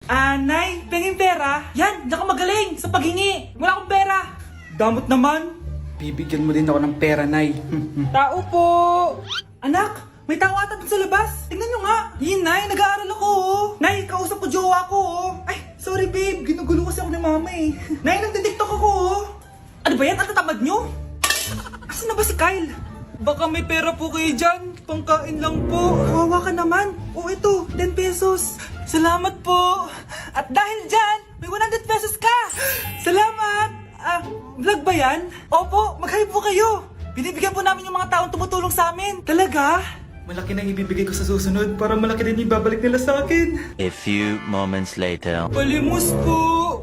Nay, pengin pera? Yan, diyan ka magaling sa paghingi. Wala akong pera. Damot naman. Bibigyan mo din ako ng pera, Nay. Tao po. Anak, may tao ata dun sa labas. Tingnan nyo nga. Yun, Nay, nag-aaral ako. Nay, kausap ko jowa ko. Ay, sorry babe. Ginugulo kasi ako ni mama eh. Nay, nagtitiktok ako. Ano ba yan? Ang tatamad nyo? Asan na ba si Kyle? Baka may pera po kayo dyan. Pangkain lang po. Kawawa ka naman. O ito, 10 pesos. Salamat po. At dahil dyan, may 100 pesos ka. Salamat. Vlog ba yan? Opo, mag-hi po kayo. Binibigyan po namin yung mga taong tumutulong sa amin. Talaga? Malaki na ibibigay ko sa susunod para malaki din yung babalik nila sa akin. A few moments later. Palimos po.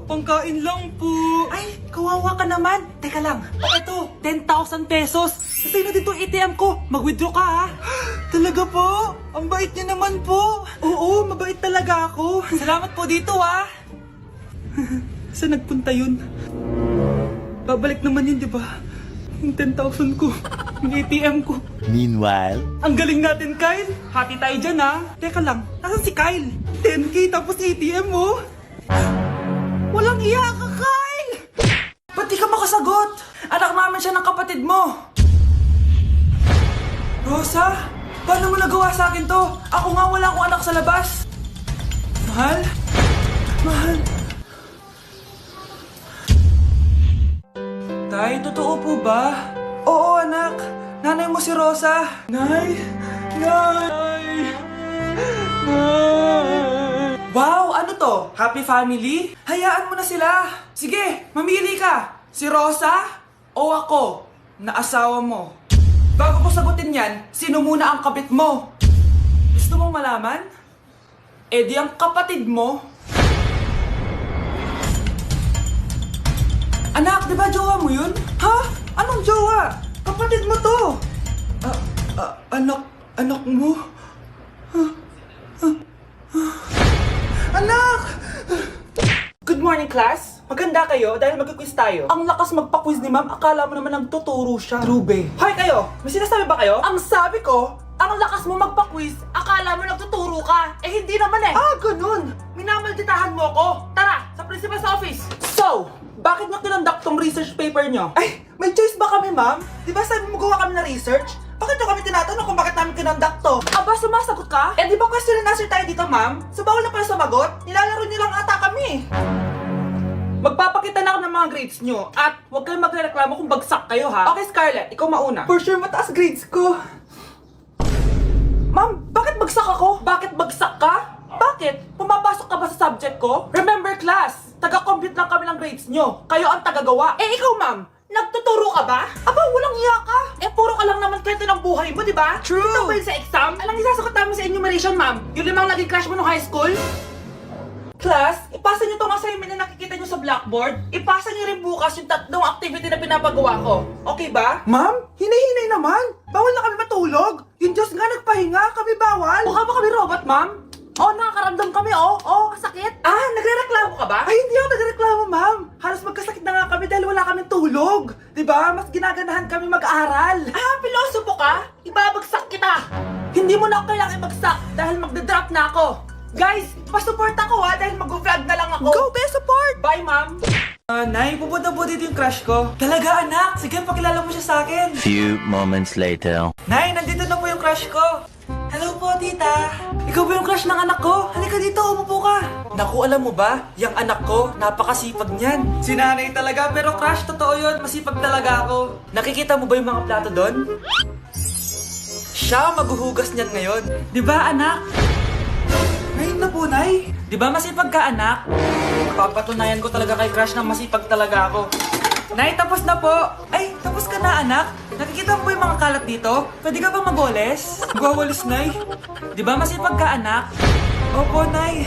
Pangkain lang po. Ay, kawawa ka naman. Teka lang. O ito, 10,000 pesos. Sasay na dito ATM ko. Mag-withdraw ka ha. Talaga po? Ang bait niya naman po. Oo, mabait talaga ako. Salamat po dito ha. Saan nagpunta yun? Babalik naman yun, di ba? Yung 10,000 ko. Yung ATM ko. Meanwhile. Ang galing natin, Kyle. Hati tayo dyan, ha? Teka lang, nasan si Kyle? 10K tapos ATM mo? Walang iya ka, Kyle! Ba't di ka makasagot? Anak namin siya ng kapatid mo. Rosa, paano mo nagawa sa akin to? Ako nga wala akong anak sa labas. Mahal? Mahal? Tay, totoo po ba? Oo, anak. Nanay mo si Rosa. Nay! Nay! Nay! Wow! Ano to? Happy family? Hayaan mo na sila. Sige, mamili ka. Si Rosa o ako na asawa mo? Bago ko sagutin yan, sino muna ang kabit mo? Gusto mong malaman? Eh di ang kapatid mo. Anak, di ba jowa mo yun? Ha? Anong jowa? Kapatid mo to! Anak mo? Anak! Good morning, class! Maganda kayo dahil mag-quiz tayo. Ang lakas magpa-quiz ni ma'am, akala mo naman nagtuturo siya. Trube. Hoy kayo! May sinasabi ba kayo? Ang sabi ko, ang lakas mo magpa-quiz, akala mo nagtuturo ka. Eh hindi naman eh. Ganun! Minamalditahan mo ako. Tara, sa principal's office. So, bakit nyo kinonduct tong research paper nyo? Ay, may choice ba kami, ma'am? Di ba sabi mo gawa kami na research? Bakit nyo kami tinatanong kung bakit namin kinonduct to? Aba, sumasagot ka? Eh, di ba question and answer tayo dito, ma'am? So, bawal na pala sumagot? Nilalaro nyo lang ata kami. Magpapakita na ako ng mga grades nyo at huwag kayong magreklamo kung bagsak kayo, ha? Okay, Scarlett, ikaw mauna. For sure, mataas grades ko. Ma'am, bakit bagsak ako? Bakit bagsak ka? Bakit? Pumapasok ka ba sa subject ko? Remember, class, taga-compute lang kami ng grades nyo. Kayo ang tagagawa. Eh, ikaw, ma'am, nagtuturo ka ba? Aba, walang hiya ka. Eh, puro ka lang naman kwento ng buhay mo, di ba? True. Ito ba yun sa exam? Alang isasagot namin sa enumeration, ma'am. Yung limang naging crush mo nung high school? Class, ipasa nyo tong assignment na nakikita nyo sa blackboard. Ipasa nyo rin bukas yung tatlong activity na pinapagawa ko. Okay ba? Ma'am, hinay-hinay naman. Bawal na kami matulog. Yung Diyos nga nagpahinga, kami bawal. Mukha ba kami robot, ma'am? Nakakaramdam kami, sakit. Nagrereklamo ka ba? Ay, hindi ako nagrereklamo, ma'am. Halos magkasakit na nga kami dahil wala kaming tulog. Diba? Mas ginaganahan kami mag-aaral. Pilosopo ka? Ibabagsak kita. Hindi mo na ako kailangang ibagsak dahil magdadrop na ako. Guys, pa-support ako dahil mag-vlog na lang ako. Go, be support! Bye, ma'am. Nay, pupunta po dito yung crush ko. Talaga, anak? Sige, pakilala mo siya sa akin. Few moments later. Nay, nandito na po yung crush ko. Hello po, tita. Ikaw ba yung crush ng anak ko? Halika dito, umupo ka. Naku, alam mo ba? Yung anak ko, napakasipag niyan. Si nanay talaga, pero crush, totoo yun. Masipag talaga ako. Nakikita mo ba yung mga plato doon? Siya maghuhugas niyan ngayon. Di ba, anak? Ngayon na po, Nay. Di ba masipag ka, anak? Papatunayan ko talaga kay crush na masipag talaga ako. Nay, tapos na po. Ay, tapos ka na, anak. Nakikita mo ba yung mga kalat dito? Pwede ka bang magwalis? Magwawalis, Nay. Di ba masipag ka, anak? Opo, Nay.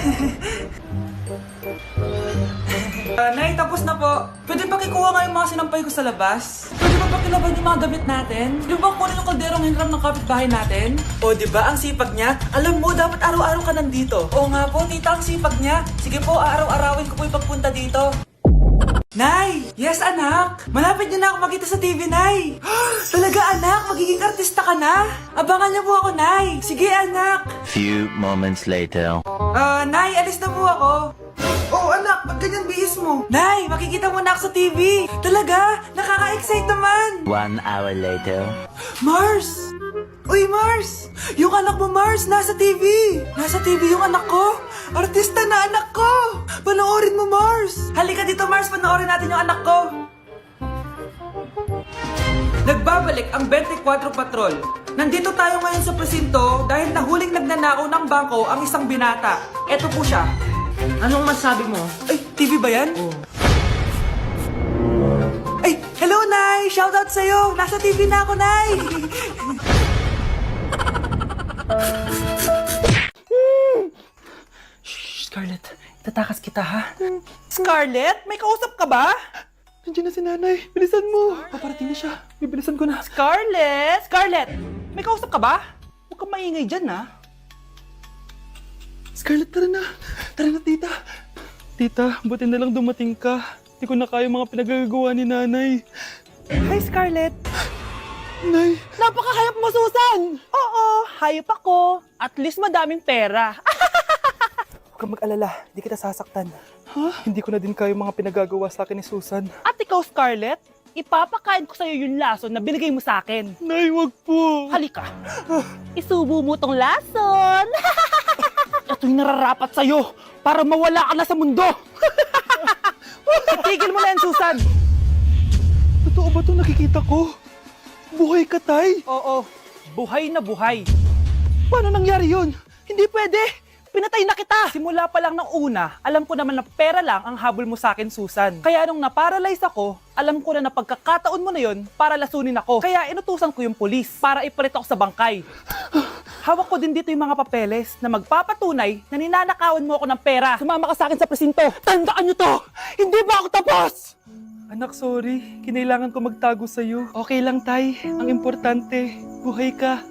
Nay, tapos na po. Pwede pa kikuha nga yung mga sinampay ko sa labas? Pwede pa pakilaban yung mga damit natin? Di ba kunin yung kalderong hinram ng kapitbahay natin? O, di ba ang sipag niya? Alam mo, dapat araw-araw ka nandito. Oo nga po, tita, ang sipag niya. Sige po, araw-arawin ko po yung pagpunta dito. Nay! Yes, anak! Malapit niyo na ako makita sa TV, Nay! Talaga, anak? Magiging artista ka na? Abangan niyo po ako, Nay! Sige, anak! Few moments later. Nay, alis na po ako. Oh, anak, ba't ganyan bihis mo? Nay, makikita mo na ako sa TV. Talaga? Nakaka-excite naman. 1 hour later. Mars! Uy, Mars! Yung anak mo, Mars, nasa TV! Nasa TV yung anak ko! Artista na anak ko! Panoorin mo, Mars! Halika dito, Mars, panoorin natin yung anak ko! Nagbabalik ang 24 Patrol. Nandito tayo ngayon sa presinto dahil nahuling nagnanakaw ng bangko ang isang binata. Eto po siya. Anong masabi mo? Ay, TV ba yan? Oo. Ay, hello, Nay! Shoutout sa'yo! Nasa TV na ako, Nay! Shh, Scarlett. Itatakas kita, ha? Scarlett? May kausap ka ba? Nandiyan na si nanay. Bilisan mo. Paparating na siya. Bibilisan ko na. Scarlett! Scarlett! May kausap ka ba? Huwag kang maingay dyan, ha? Scarlett, tara na. Tara na, tita. Tita, buti na lang dumating ka. Hindi ko na kaya mga pinagagawa ni nanay. Hi, Scarlett. Nay. Napakahayap mo, Susan! Oo, hayop ako. At least madaming pera. Huwag kang mag-alala, hindi kita sasaktan. Ha? Hindi ko na din kaya mga pinagagawa sa akin ni Susan. At ikaw, Scarlett, ipapakain ko sa'yo yung lason na binigay mo sa akin. Nay, wag po. Halika. Isubo mo tong lason. Ito'y nararapat sa'yo para mawala ka na sa mundo. Itigil mo na yan, Susan. Totoo ba ito nakikita ko? Buhay ka, Tay? Oo, buhay na buhay. Paano nangyari yun? Hindi pwede. Pinatay na kita. Simula pa lang ng una, alam ko naman na pera lang ang habol mo sa akin, Susan. Kaya nung naparalyze ako, alam ko na na pagkakataon mo na yun para lasunin ako. Kaya inutusan ko yung pulis para ipalit ako sa bangkay. Hawak ko din dito yung mga papeles na magpapatunay na ninanakawan mo ako ng pera. Sumama ka sa akin sa presinto. Tandaan nyo to! Hindi ba ako tapos? Anak, sorry. Kinailangan ko magtago sa'yo. Okay lang, Tay. Ang importante, buhay ka.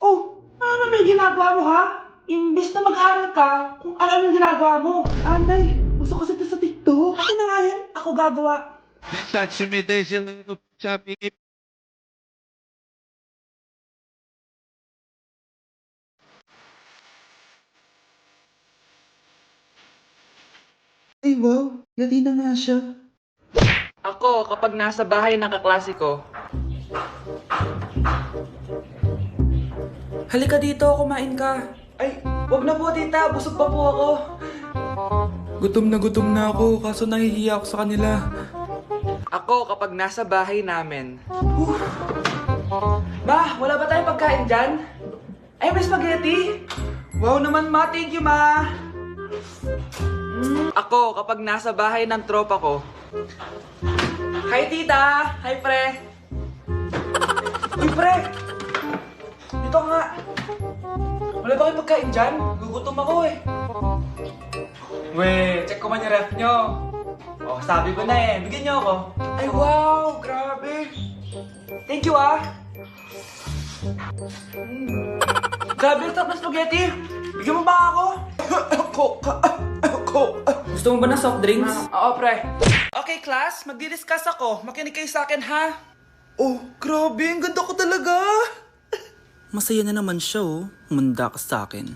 Oh, ano may ginagawa mo, ha? Imbis na mag-aral ka, kung ano yung ginagawa mo. Anday, gusto ko sa TikTok. Akin na nga yan, ako gagawa. Ay wow, lati na nga siya. Ako, kapag nasa bahay ng kaklase ko. Halika dito, kumain ka. Ay, wag na po, tita. Busog pa po ako. Gutom na ako, kaso nahihiya ako sa kanila. Ako, kapag nasa bahay namin. Ma, wala ba tayong pagkain dyan? Ay, may spaghetti. Wow naman, ma. Thank you, ma. Ako, kapag nasa bahay ng tropa ko. Hi, tita. Hi, pre. Uy, pre. Dito nga. Wala ba kayong pagkain dyan? Gugutom ako eh. Weh, check ko man yung ref nyo. Oh, sabi ko na eh. Bigyan nyo ako. Ay, wow! Grabe! Thank you, ah! Grabe, ang sarap na spaghetti! Bigyan mo ba ako? Gusto mo ba ng soft drinks? Oo, pre. Okay, class. Magdi-discuss ako. Makinig kayo sa akin, ha? Oh, grabe. Ang ganda ko talaga. Masaya na naman siya, oh. Manda ka sa akin.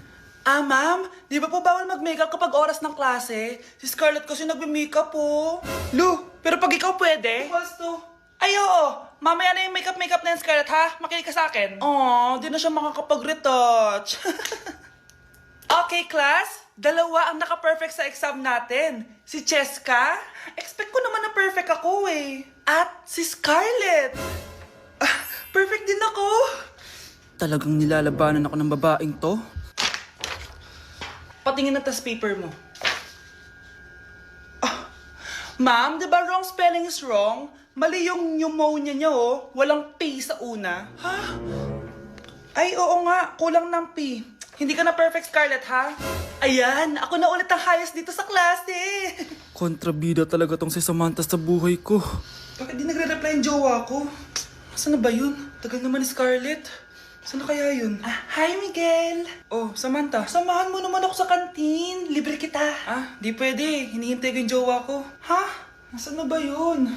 Ah, ma'am? Di ba po bawal mag-makeup kapag oras ng klase? Si Scarlett kasi nagme-makeup po. Lu, pero pag ikaw pwede? Basto. Ay, oo. Mamaya na yung makeup na yan, Scarlett, ha? Makinig ka sa akin. Aw, di na siya makakapag-retouch. Okay, class. Dalawa ang naka-perfect sa exam natin. Si Cheska. Expect ko naman na perfect ako, eh. At si Scarlett. Perfect din ako. Talagang nilalabanan ako ng babaeng to. Patingin na tas paper mo. Ma'am, di ba wrong spelling is wrong? Mali yung pneumonia niya, oh. Walang P sa una. Ha? Ay, oo nga. Kulang ng P. Hindi ka na perfect, Scarlett, ha? Ayan, ako na ulit ang highest dito sa klase. Kontrabida talaga tong si Samantha sa buhay ko. Bakit di nagre-reply yung jowa ko? Saan na ba yun? Tagal naman ni Scarlett. Saan na kaya yun? Hi, Miguel! Oh, Samantha, samahan mo naman ako sa kantin. Libre kita. Di pwede. Hinihintay ko yung jowa ko. Ha? Nasaan na ba yun?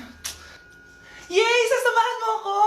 Yay! Sasamahan mo ako!